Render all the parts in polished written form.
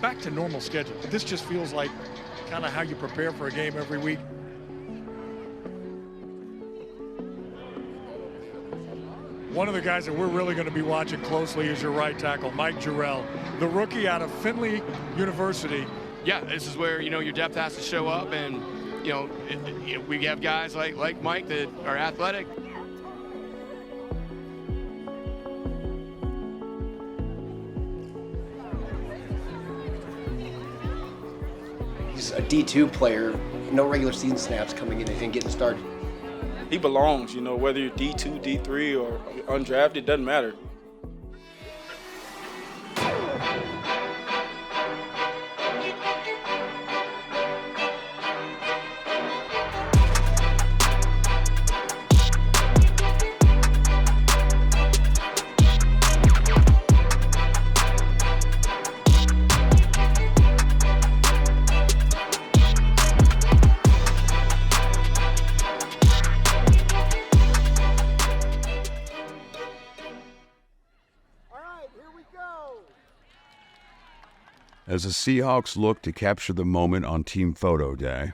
back to normal schedule. This just feels like kind of how you prepare for a game every week. One of the guys that we're really going to be watching closely is your right tackle, Mike Jarrell, the rookie out of Findlay University. Yeah, this is where, your depth has to show up, and, we have guys like Mike that are athletic. He's a D2 player, no regular season snaps coming in and getting started. He belongs, whether you're D2, D3, or undrafted, doesn't matter. As the Seahawks look to capture the moment on Team Photo Day,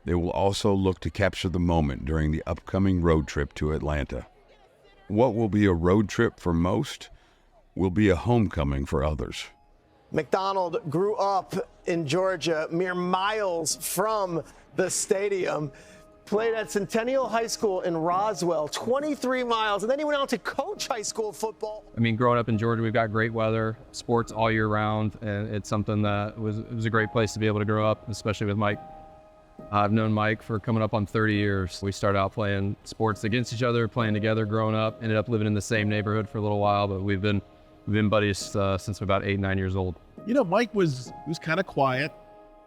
they will also look to capture the moment during the upcoming road trip to Atlanta. What will be a road trip for most will be a homecoming for others. Macdonald grew up in Georgia, mere miles from the stadium. Played at Centennial High School in Roswell, 23 miles, and then he went on to coach high school football. I mean, growing up in Georgia, we've got great weather, sports all year round, and it's something that it was a great place to be able to grow up, especially with Mike. I've known Mike for coming up on 30 years. We started out playing sports against each other, playing together, growing up, ended up living in the same neighborhood for a little while, but we've been buddies since about 8, 9 years old. Mike was kind of quiet,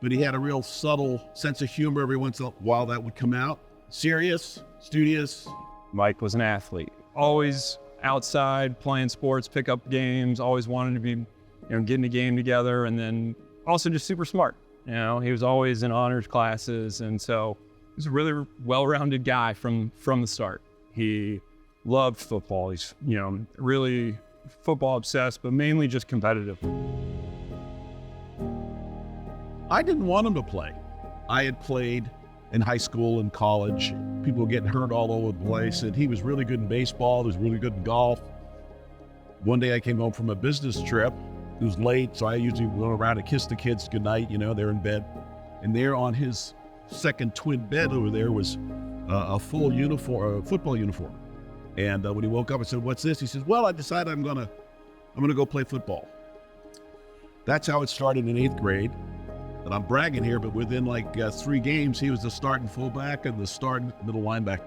but he had a real subtle sense of humor every once in a while that would come out. Serious, studious. Mike was an athlete, always outside playing sports, pickup games, always wanted to be, getting a game together, and then also just super smart. He was always in honors classes, and so he was a really well-rounded guy from the start. He loved football. He's, really football obsessed, but mainly just competitive. I didn't want him to play. I had played in high school and college. People were getting hurt all over the place, and he was really good in baseball. He was really good in golf. One day I came home from a business trip. It was late, so I usually went around and kissed the kids goodnight. They're in bed. And there on his second twin bed over there was a full uniform, a football uniform. And when he woke up, I said, "What's this?" He says, "Well, I decided I'm gonna go play football." That's how it started in 8th grade. And I'm bragging here, but within 3 games, he was the starting fullback and the starting middle linebacker.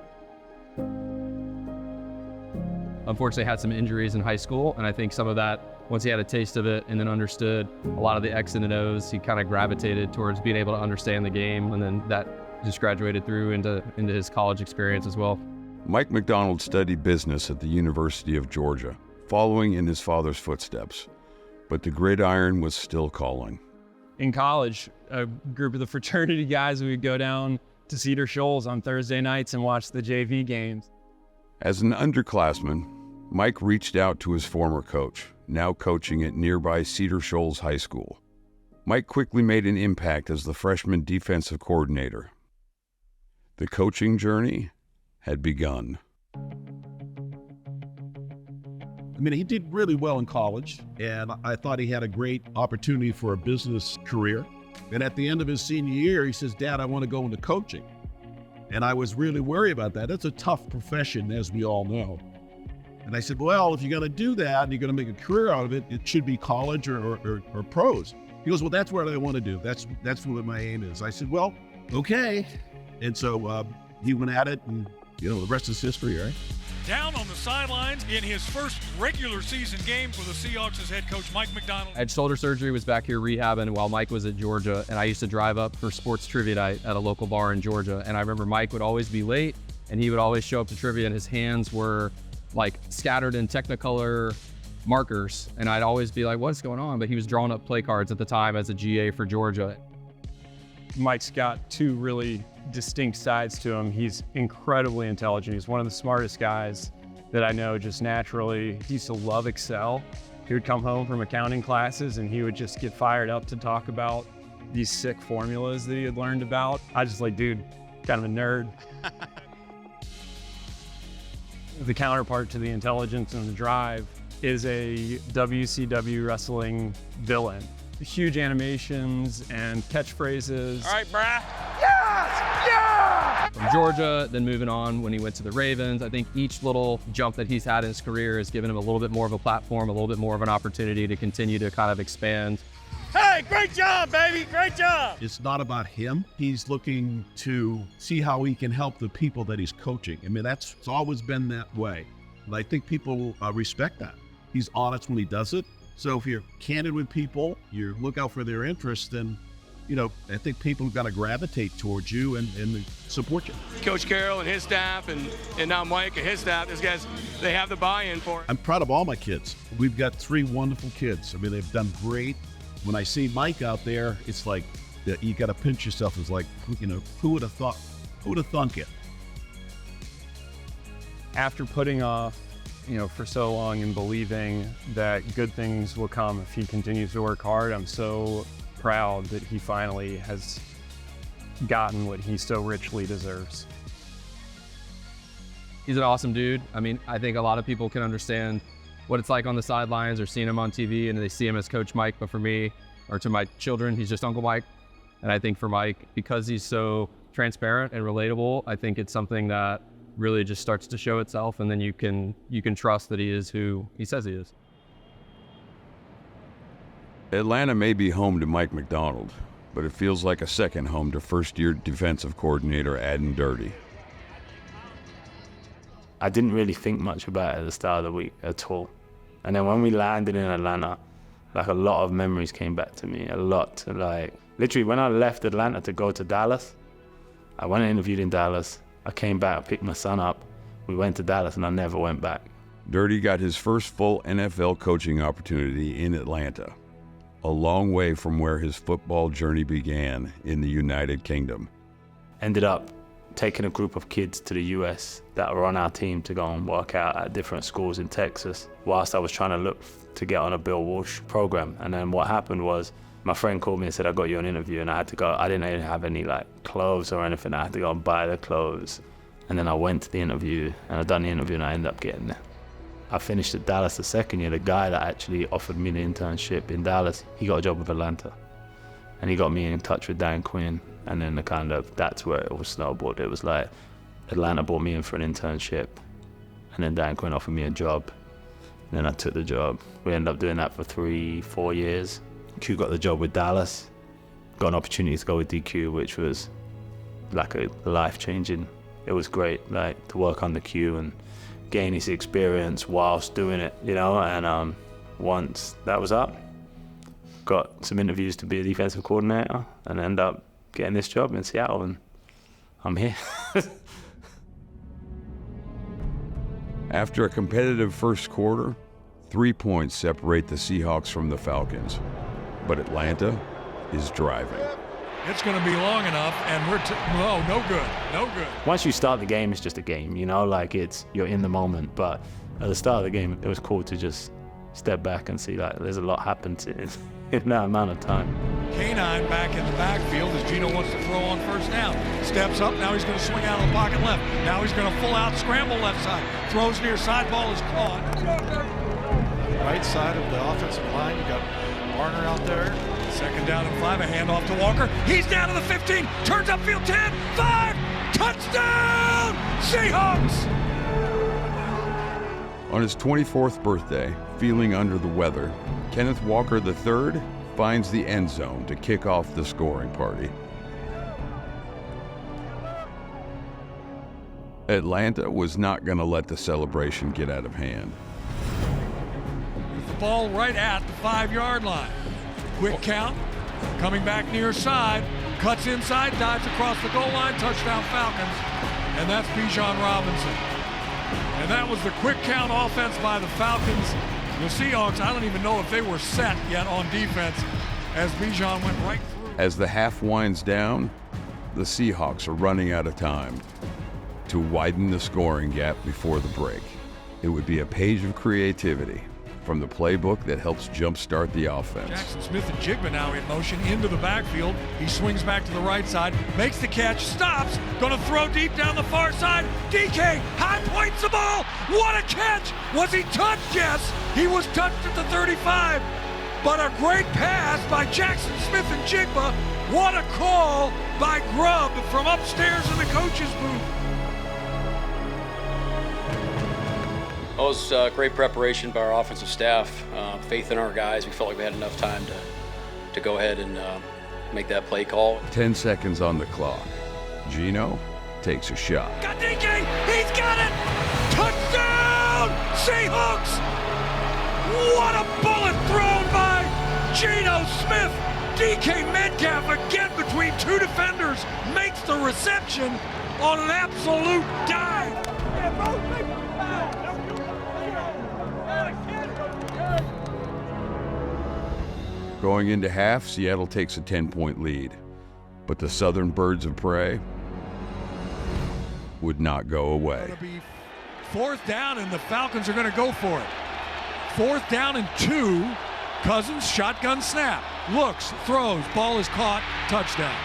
Unfortunately, had some injuries in high school, and I think some of that, once he had a taste of it and then understood a lot of the X and O's, he kind of gravitated towards being able to understand the game, and then that just graduated through into his college experience as well. Mike Macdonald studied business at the University of Georgia, following in his father's footsteps, but the gridiron was still calling. In college, a group of the fraternity guys, we would go down to Cedar Shoals on Thursday nights and watch the JV games. As an underclassman, Mike reached out to his former coach, now coaching at nearby Cedar Shoals High School. Mike quickly made an impact as the freshman defensive coordinator. The coaching journey had begun. He did really well in college, and I thought he had a great opportunity for a business career. And at the end of his senior year, he says, "Dad, I want to go into coaching." And I was really worried about that. That's a tough profession, as we all know. And I said, "Well, if you're going to do that and you're going to make a career out of it, it should be college or pros." He goes, "Well, that's what I want to do. That's what my aim is." I said, "Well, okay." And so he went at it, and the rest is history, right? Down on the sidelines in his first regular season game for the Seahawks as head coach Mike Macdonald. I had shoulder surgery, was back here rehabbing while Mike was at Georgia, and I used to drive up for sports trivia night at a local bar in Georgia. And I remember Mike would always be late, and he would always show up to trivia, and his hands were scattered in Technicolor markers. And I'd always be like, "What's going on?" But he was drawing up play cards at the time as a GA for Georgia. Mike's got 2 really distinct sides to him. He's incredibly intelligent. He's one of the smartest guys that I know just naturally. He used to love Excel He would come home from accounting classes and he would just get fired up to talk about these sick formulas that he had learned about. I just like, dude, kind of a nerd. The counterpart to the intelligence and the drive is a WCW wrestling villain. Huge animations and catchphrases. All right, brah. From Georgia, then moving on when he went to the Ravens. I think each little jump that he's had in his career has given him a little bit more of a platform, a little bit more of an opportunity to continue to kind of expand. Hey, great job, baby. Great job. It's not about him. He's looking to see how he can help the people that he's coaching. I mean, it's always been that way. And I think people respect that. He's honest when he does it. So if you're candid with people, you look out for their interests, then, you know, I think people are going to gravitate towards you and support you. Coach Carroll and his staff and now Mike and his staff, these guys, they have the buy-in for it. I'm proud of all my kids. We've got 3 wonderful kids. I mean, they've done great. When I see Mike out there, it's like you got to pinch yourself. It's like, you know, who would have thought? Who would have thunk it? After putting off, for so long and believing that good things will come if he continues to work hard, I'm so proud that he finally has gotten what he so richly deserves. He's an awesome dude. I mean, I think a lot of people can understand what it's like on the sidelines or seeing him on TV and they see him as Coach Mike, but for me, or to my children, he's just Uncle Mike. And I think for Mike, because he's so transparent and relatable, I think it's something that really just starts to show itself, and then you can trust that he is who he says he is. Atlanta may be home to Mike Macdonald, but it feels like a second home to first-year defensive coordinator Aden Durde. I didn't really think much about it at the start of the week at all. And then when we landed in Atlanta, like a lot of memories came back to me, a lot. Like literally when I left Atlanta to go to Dallas, I went and interviewed in Dallas. I came back, picked my son up. We went to Dallas and I never went back. Durde got his first full NFL coaching opportunity in Atlanta, a long way from where his football journey began in the United Kingdom. Ended up taking a group of kids to the US that were on our team to go and work out at different schools in Texas whilst I was trying to look to get on a Bill Walsh program. And then what happened was my friend called me and said, I got you an interview, and I had to go. I didn't even have any clothes or anything. I had to go and buy the clothes. And then I went to the interview and I done the interview and I ended up getting there. I finished at Dallas the second year. The guy that actually offered me the internship in Dallas, he got a job with Atlanta. And he got me in touch with Dan Quinn. And then that's where it was snowballed. It was like Atlanta brought me in for an internship, and then Dan Quinn offered me a job. And then I took the job. We ended up doing that for 3-4 years. Q got the job with Dallas, got an opportunity to go with DQ, which was like a life-changing. It was great, to work under Q and gain his experience whilst doing it, And once that was up, got some interviews to be a defensive coordinator and end up getting this job in Seattle, and I'm here. After a competitive first quarter, 3 points separate the Seahawks from the Falcons. But Atlanta is driving. It's going to be long enough, and no good. Once you start the game, it's just a game, you're in the moment. But at the start of the game, it was cool to just step back and see there's a lot happened in that amount of time. K9 back in the backfield as Gino wants to throw on first down. Steps up, now he's going to swing out of the pocket left. Now he's going to full out scramble left side. Throws near side, ball is caught. Right side of the offensive line, you got Warner out there. Second down and 5, a handoff to Walker. He's down to the 15, turns upfield 10, 5, touchdown, Seahawks! On his 24th birthday, feeling under the weather, Kenneth Walker III finds the end zone to kick off the scoring party. Atlanta was not going to let the celebration get out of hand. The ball right at the 5-yard line. Quick count, coming back near side, cuts inside, dives across the goal line, touchdown Falcons, and that's Bijan Robinson. And that was the quick count offense by the Falcons. The Seahawks, I don't even know if they were set yet on defense as Bijan went right through. As the half winds down, the Seahawks are running out of time to widen the scoring gap before the break. It would be a page of creativity from the playbook that helps jumpstart the offense. Jackson Smith and Jigba now in motion into the backfield. He swings back to the right side, makes the catch, stops, gonna throw deep down the far side. DK high points the ball. What a catch! Was he touched? Yes, he was touched at the 35. But a great pass by Jackson Smith and Jigba. What a call by Grubb from upstairs in the coach's booth. It was great preparation by our offensive staff, faith in our guys. We felt like we had enough time to go ahead and make that play call. 10 seconds on the clock. Gino takes a shot. Got DK, he's got it! Touchdown, Seahawks! What a bullet thrown by Gino Smith! DK Metcalf again between two defenders makes the reception on an absolute dive. Going into half, Seattle takes a 10-point lead. But the Southern Birds of Prey would not go away. It's gonna be 4th down, and the Falcons are going to go for it. 4th down and 2. Cousins, shotgun snap. Looks, throws, ball is caught, touchdown.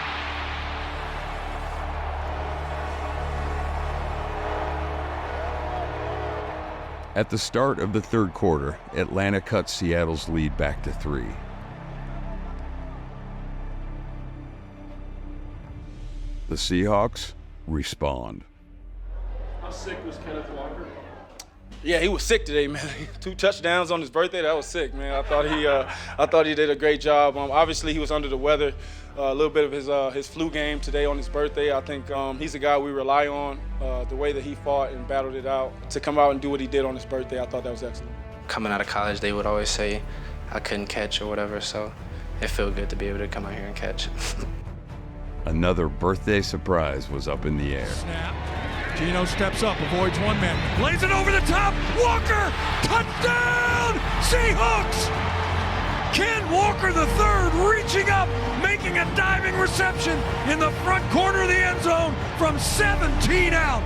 At the start of the third quarter, Atlanta cuts Seattle's lead back to 3. The Seahawks respond. How sick was Kenneth Walker? Yeah, he was sick today, man. 2 touchdowns on his birthday. That was sick, man. I thought he did a great job. Obviously, he was under the weather. A little bit of his flu game today on his birthday. I think he's a guy we rely on. The way that he fought and battled it out to come out and do what he did on his birthday, I thought that was excellent. Coming out of college, they would always say I couldn't catch or whatever, so it felt good to be able to come out here and catch. Another birthday surprise was up in the air. Snap. Gino steps up, avoids one man, lays it over the top. Walker, touchdown, Seahawks! Ken Walker III reaching up, making a diving reception in the front corner of the end zone from 17 out.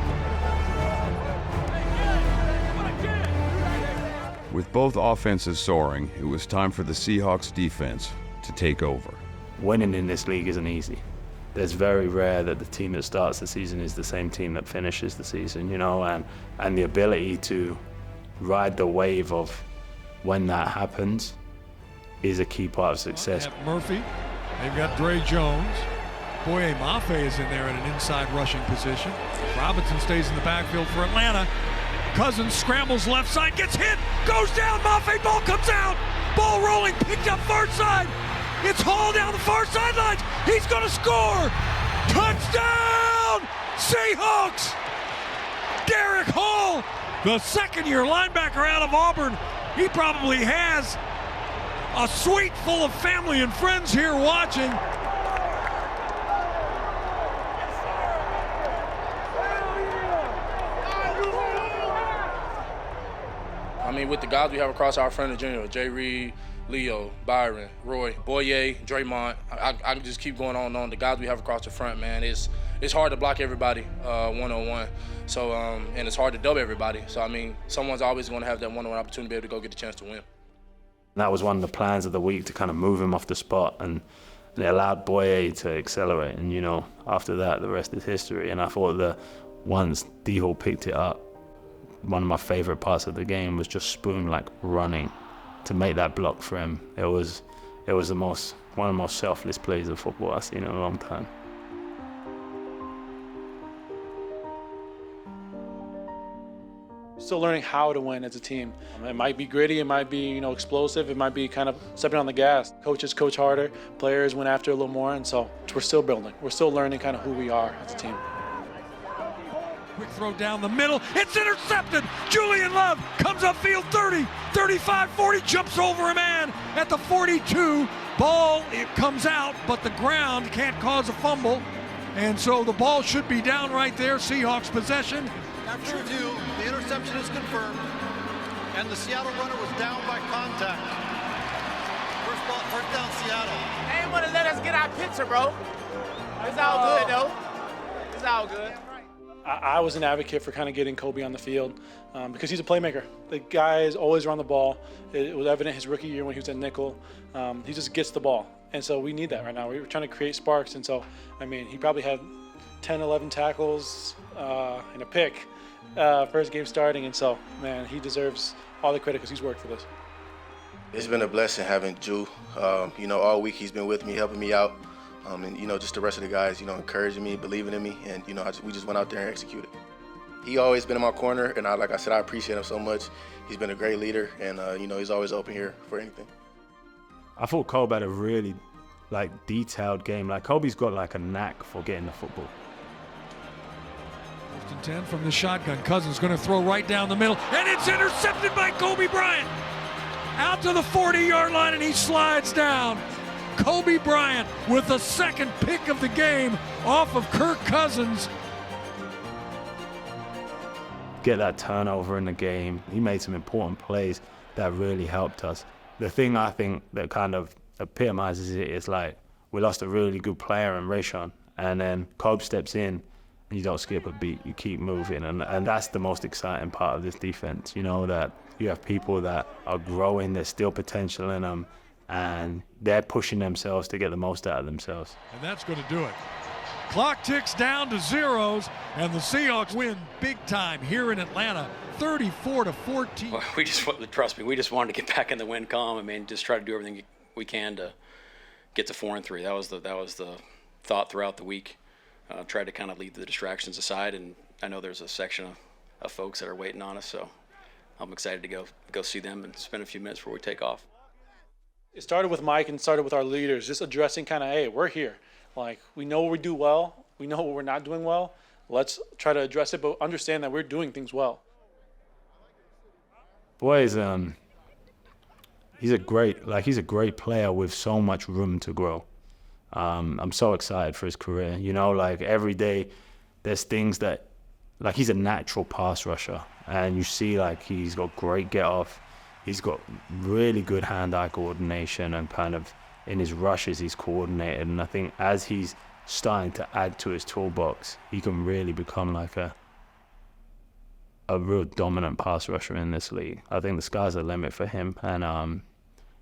With both offenses soaring, it was time for the Seahawks defense to take over. Winning in this league isn't easy. There's very rare that the team that starts the season is the same team that finishes the season, you know, and the ability to ride the wave of when that happens is a key part of success. Murphy, they've got Dre Jones. Boye Mafe is in there in an inside rushing position. Robinson stays in the backfield for Atlanta. Cousins scrambles left side, gets hit, goes down, Mafe, ball comes out. Ball rolling, picked up far side. It's hauled down the far sidelines. He's going to score. Touchdown, Seahawks. Derick Hall, the second-year linebacker out of Auburn. He probably has a suite full of family and friends here watching. I mean, with the guys we have across our front of Junior, Jay Reed, Leo, Byron, Roy, Boye, Draymond, I can just keep going on and on. The guys we have across the front, man, it's hard to block everybody one-on-one. So, and it's hard to double everybody. So, I mean, someone's always going to have that one-on-one opportunity to be able to go get the chance to win. That was one of the plans of the week, to kind of move him off the spot, and it allowed Boye to accelerate. And, you know, after that, the rest is history. And I thought that once D-Hall picked it up, one of my favorite parts of the game was just Spoon like running to make that block for him. It was one of the most selfless plays of football I've seen in a long time. Still learning how to win as a team. It might be gritty, it might be, you know, explosive, it might be kind of stepping on the gas. Coaches coach harder, players went after a little more, and so we're still building. We're still learning kind of who we are as a team. Quick throw down the middle. It's intercepted. Julian Love comes upfield 30, 35, 40, jumps over a man at the 42. Ball, it comes out, but the ground can't cause a fumble. And so the ball should be down right there. Seahawks possession. After review, the interception is confirmed, and the Seattle runner was down by contact. First down, Seattle. They ain't want to let us get our picture, bro. It's all good, though. It's all good. I was an advocate for kind of getting Kobe on the field because he's a playmaker. The guy is always around the ball. It was evident his rookie year when he was at nickel. He just gets the ball. And so we need that right now. We're trying to create sparks. And so, I mean, he probably had 10, 11 tackles and a pick first game starting. And so, man, he deserves all the credit because he's worked for this. It's been a blessing having Ju. All week he's been with me, helping me out. And just the rest of the guys, encouraging me, believing in me. And, we just went out there and executed. He always been in my corner. And like I said, I appreciate him so much. He's been a great leader. And, he's always open here for anything. I thought Kobe had a really, detailed game. Kobe's got, a knack for getting the football. 1st and 10 from the shotgun. Cousins going to throw right down the middle. And it's intercepted by Kobe Bryant. Out to the 40-yard line, and he slides down. Kobe Bryant with the second pick of the game off of Kirk Cousins. Get that turnover in the game. He made some important plays that really helped us. The thing I think that kind of epitomizes it is we lost a really good player in Rayshon, and then Kobe steps in and you don't skip a beat, you keep moving, and that's the most exciting part of this defense, that you have people that are growing, there's still potential in them, and they're pushing themselves to get the most out of themselves. And that's going to do it. Clock ticks down to zeros, and the Seahawks win big time here in Atlanta, 34-14. Well, trust me, we just wanted to get back in the win column. I mean, just try to do everything we can to get to 4-3. That was the thought throughout the week. Tried to kind of leave the distractions aside, and I know there's a section of folks that are waiting on us, so I'm excited to go see them and spend a few minutes before we take off. It started with Mike and started with our leaders, just addressing kind of, hey, we're here. We know what we do well. We know what we're not doing well. Let's try to address it, but understand that we're doing things well. Boye's he's a great player with so much room to grow. I'm so excited for his career. Every day there's things that, he's a natural pass rusher, and you see he's got great get off. He's got really good hand-eye coordination, and kind of in his rushes he's coordinated. And I think as he's starting to add to his toolbox, he can really become a real dominant pass rusher in this league. I think the sky's the limit for him, and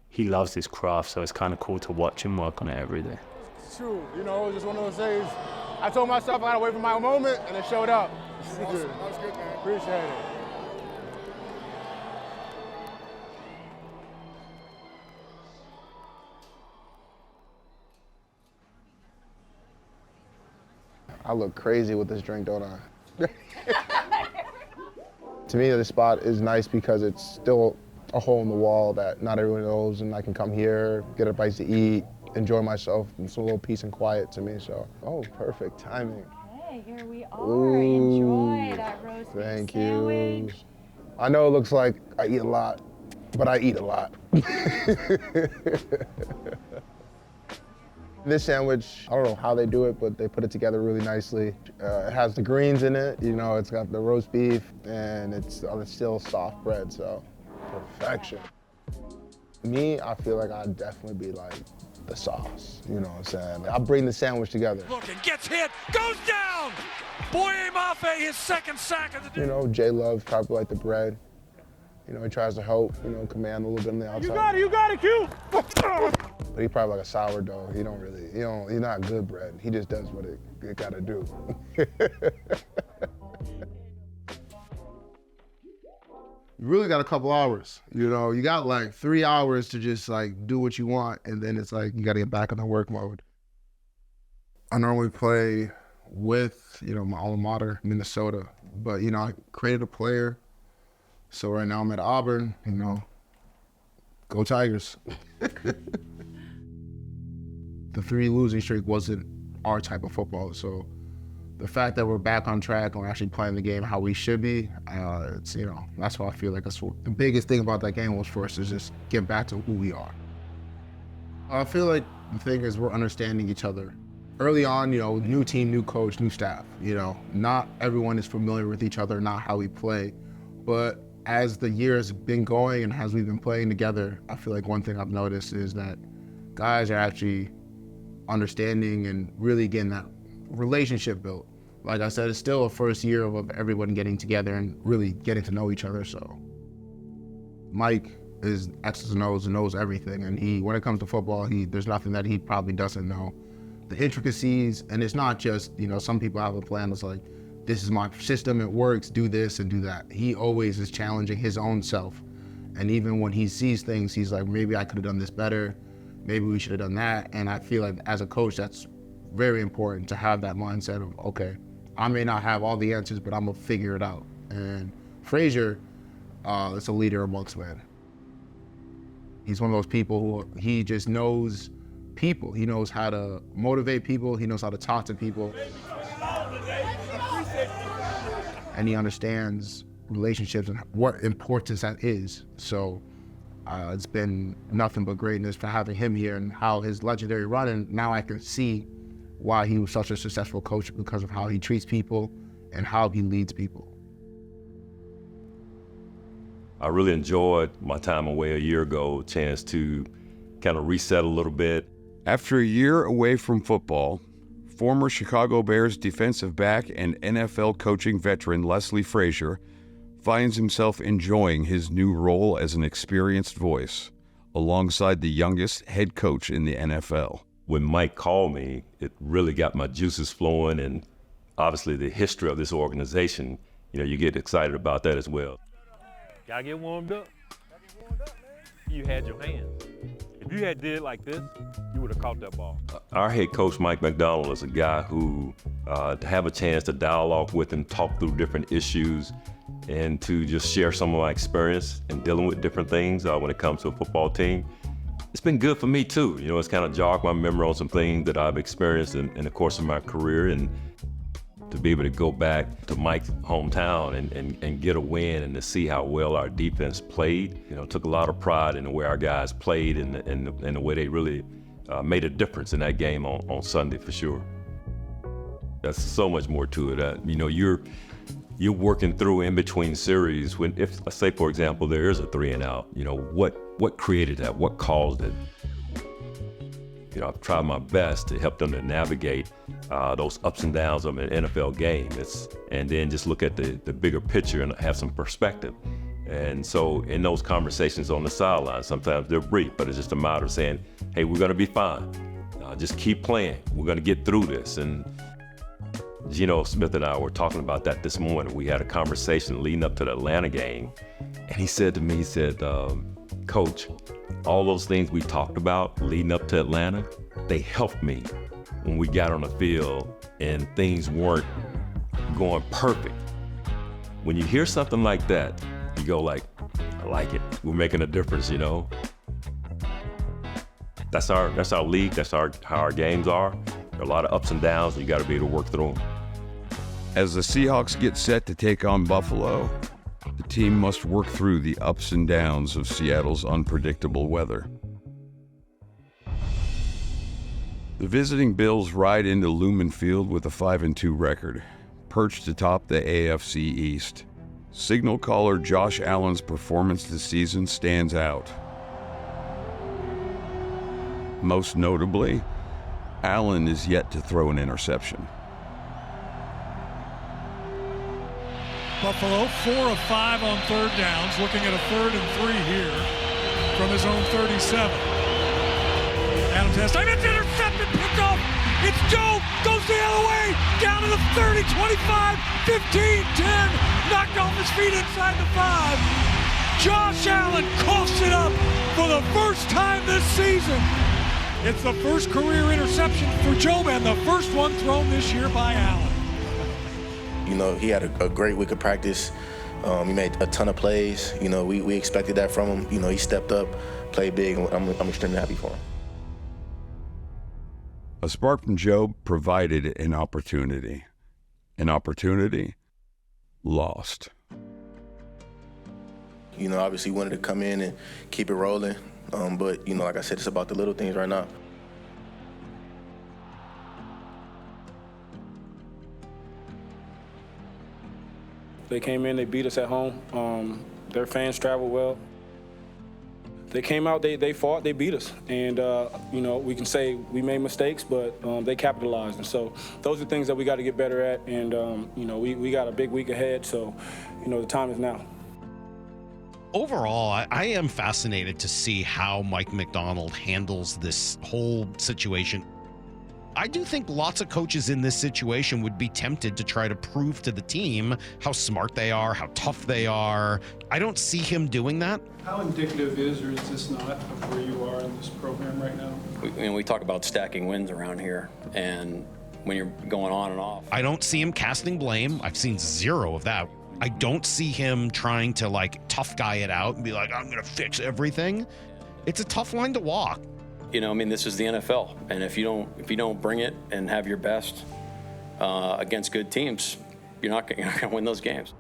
he loves his craft, so it's kind of cool to watch him work on it every day. It's true, it was just one of those days. I told myself I gotta wait for my moment, and it showed up. That was good, man. Appreciate it. I look crazy with this drink, don't I? To me, this spot is nice because it's still a hole in the wall that not everyone knows, and I can come here, get a bite to eat, enjoy myself, and it's a little peace and quiet to me, so. Oh, perfect timing. Okay, here we are. Ooh, enjoy that roast beef thank sandwich. you. I know it looks like I eat a lot, but I eat a lot. This sandwich, I don't know how they do it, but they put it together really nicely. It has the greens in it, it's got the roast beef, and it's still soft bread, so perfection. Me, I feel like I'd definitely be the sauce, you know what I'm saying? I'll bring the sandwich together. Looking, gets hit, goes down! Boye Mafe, his second sack of the day. Jay loves probably the bread. He tries to help, command a little bit on the outside. You got it, Q! But he probably like a sourdough. He's not good bread. He just does what it gotta do. You really got a couple hours. You got 3 hours to just do what you want, and then it's you gotta get back in the work mode. I normally play with, my alma mater, Minnesota, but I created a player. So right now I'm at Auburn, go Tigers. The 3 losing streak wasn't our type of football, so the fact that we're back on track and we're actually playing the game how we should be, it's that's why I feel like that's the biggest thing about that game was for us to just get back to who we are. I feel like the thing is we're understanding each other. Early on, new team, new coach, new staff. Not everyone is familiar with each other, not how we play, but as the years been going and as we've been playing together, I feel like one thing I've noticed is that guys are actually understanding and really getting that relationship built. like I said, it's still a first year of everyone getting together and really getting to know each other. So Mike is X's and O's and knows everything. And when it comes to football, there's nothing that he probably doesn't know. The intricacies, and it's not just, some people have a plan that's like, this is my system, it works, do this and do that. He always is challenging his own self. And even when he sees things, he's like, maybe I could have done this better. Maybe we should have done that. And I feel like as a coach, that's very important to have that mindset of, okay, I may not have all the answers, but I'm gonna figure it out. And Frazier is a leader amongst men. He's one of those people who he just knows people. He knows how to motivate people. He knows how to talk to people. And he understands relationships and what importance that is. So it's been nothing but greatness for having him here and how his legendary run. And now I can see why he was such a successful coach, because of how he treats people and how he leads people. I really enjoyed my time away a year ago, chance to kind of reset a little bit. After a year away from football, former Chicago Bears defensive back and NFL coaching veteran Leslie Frazier finds himself enjoying his new role as an experienced voice, alongside the youngest head coach in the NFL. When Mike called me, it really got my juices flowing, and obviously the history of this organization, you get excited about that as well. Gotta get warmed up. You had your hands. If you had did like this, you would have caught that ball. Our head coach, Mike Macdonald, is a guy who, to have a chance to dialogue with him, talk through different issues, and to just share some of my experience in dealing with different things when it comes to a football team, it's been good for me too. It's kind of jogged my memory on some things that I've experienced in the course of my career, and to be able to go back to Mike's hometown and get a win and to see how well our defense played. Took a lot of pride in the way our guys played and the way they really made a difference in that game on Sunday for sure. There's so much more to it. You're working through in between series when, if let's say for example there is a 3 and out, what created that? What caused it? I've tried my best to help them to navigate those ups and downs of an NFL game. And then just look at the bigger picture and have some perspective. And so in those conversations on the sideline, sometimes they're brief, but it's just a matter of saying, hey, we're gonna be fine. Just keep playing. We're gonna get through this. And Geno Smith and I were talking about that this morning. We had a conversation leading up to the Atlanta game. And he said to me, Coach, all those things we talked about leading up to Atlanta, they helped me when we got on the field and things weren't going perfect. When you hear something like that, you go like, I like it. We're making a difference, That's our league, that's how our games are. There are a lot of ups and downs, and you gotta be able to work through them. As the Seahawks get set to take on Buffalo, the team must work through the ups and downs of Seattle's unpredictable weather. The visiting Bills ride into Lumen Field with a 5-2 record, perched atop the AFC East. Signal caller Josh Allen's performance this season stands out. Most notably, Allen is yet to throw an interception. Buffalo 4 of 5 on third downs, looking at a 3rd and 3 here from his own 37. Adams has time, it's intercepted, picked off, it's Joe, goes the other way, down to the 30, 25, 15, 10, knocked off his feet inside the 5. Josh Allen coughs it up for the first time this season. It's the first career interception for Joe, and the first one thrown this year by Allen. He had a great week of practice. He made a ton of plays. We expected that from him. He stepped up, played big, and I'm extremely happy for him. A spark from Joe provided an opportunity. An opportunity lost. Obviously wanted to come in and keep it rolling. But, like I said, it's about the little things right now. They came in, they beat us at home. Their fans travel well. They came out, they fought, they beat us. And, you know, we can say we made mistakes, but they capitalized. And so those are things that we got to get better at. And, you know, we got a big week ahead, so, you know, the time is now. Overall, I am fascinated to see how Mike Macdonald handles this whole situation. I do think lots of coaches in this situation would be tempted to try to prove to the team how smart they are, how tough they are. I don't see him doing that. How indicative is or is this not of where you are in this program right now? We talk about stacking wins around here, and when you're going on and off. I don't see him casting blame. I've seen zero of that. I don't see him trying to like tough guy it out and be like, I'm going to fix everything. It's a tough line to walk. You know, I mean, this is the NFL, and if you don't bring it and have your best against good teams, you're not going to win those games.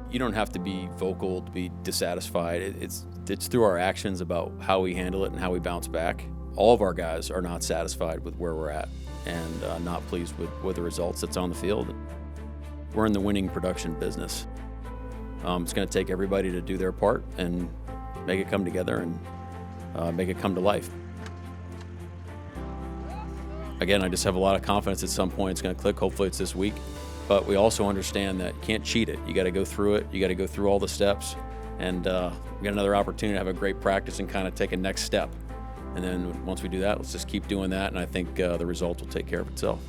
You don't have to be vocal to be dissatisfied. It's through our actions about how we handle it and how we bounce back. All of our guys are not satisfied with where we're at and not pleased with the results that's on the field. We're in the winning production business. It's going to take everybody to do their part and make it come together and make it come to life. Again, I just have a lot of confidence at some point it's going to click. Hopefully it's this week. But we also understand that you can't cheat it. You got to go through it. You got to go through all the steps. And we got another opportunity to have a great practice and kind of take a next step. And then once we do that, let's just keep doing that. And I think the result will take care of itself.